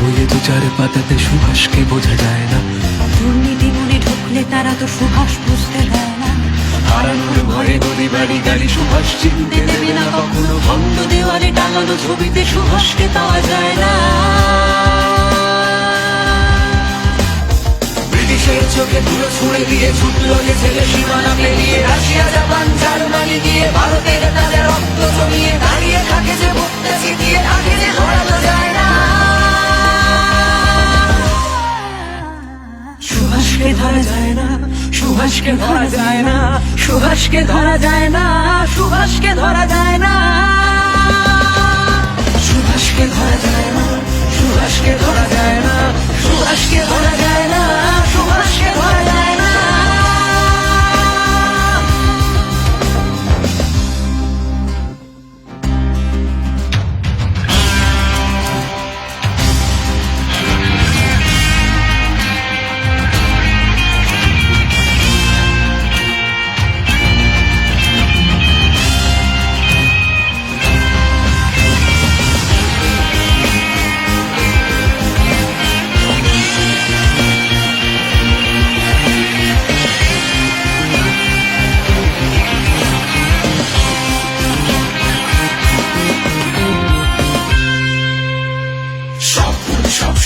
বইয়ে দু চার পাতাতে সুভাষকে বোঝা যায় না। দুর্নীতি মনে ঢুকলে তারা তো সুভাষ বুঝতে দেয় না। হারানোর ভয়ে গদি বাড়ি গাড়ি সুভাষ চিনতে দেবে না কখনো। বন্ধ দেওয়ালে টাঙানো ছবিতে সুভাষকে পাওয়া যায় না। ব্রিটিশের চোখে ধুলো ছুঁড়ে দিয়ে ছুটলো যে ছেলে সীমানা পেরিয়ে, রাশিয়া জাপান জার্মানি গিয়ে ভারতের তাদের রক্ত জমিয়ে দাঁড়িয়ে থাকে যে বুকটা ছিটিয়ে থাকে যে ধরানো যায় না। সুভাষকে ধরা যায় না, সুভাষকে ধরা যায় না, সুভাষকে ধরা যায় না, সুভাষকে ধরা যায় না, সুভাষকে ধরা যায় না, সুভাষকে ধরা যায় না, সুভাষকে ধরা যায় না, সুভাষকে ধরা যায় না।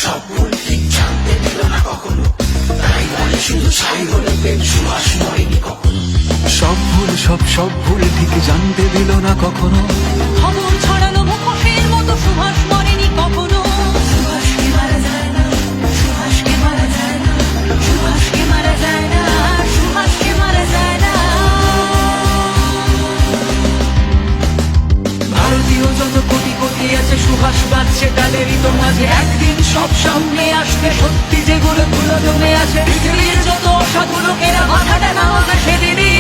সব ভুল ঠিক জানতে দিল না কখনো, তাই বলে শুধু ছাই হলে প্রেম সুভাষ মরেনি কখনো। সব ভুল ঠিক জানতে দিল না কখনো। খবর ছড়ানো মুখোশের মতো সুভাষ মরেনি কখনো। সুভাষকে মারা যায় না, সুভাষকে মারা যায় না, সুভাষকে মারা যায় না, সুভাষকে মারা যায় না। ভারতীয় যত কোটি কোটি আছে সুভাষ বাঁচছে তাদেরই তো মাঝে। একদিন সব সামনে আসবে সত্যি যেগুলো ধুলো জমে আছে। পৃথিবীর যত অসাধু লোকেরা মাথাটা নামাবে সেদিনই।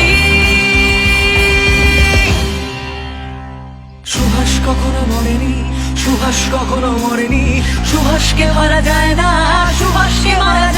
সুভাষ কখনো মরেনি, সুভাষ কখনো মরেনি, সুভাষকে মারা যায় না, সুভাষকে মারা যায় না।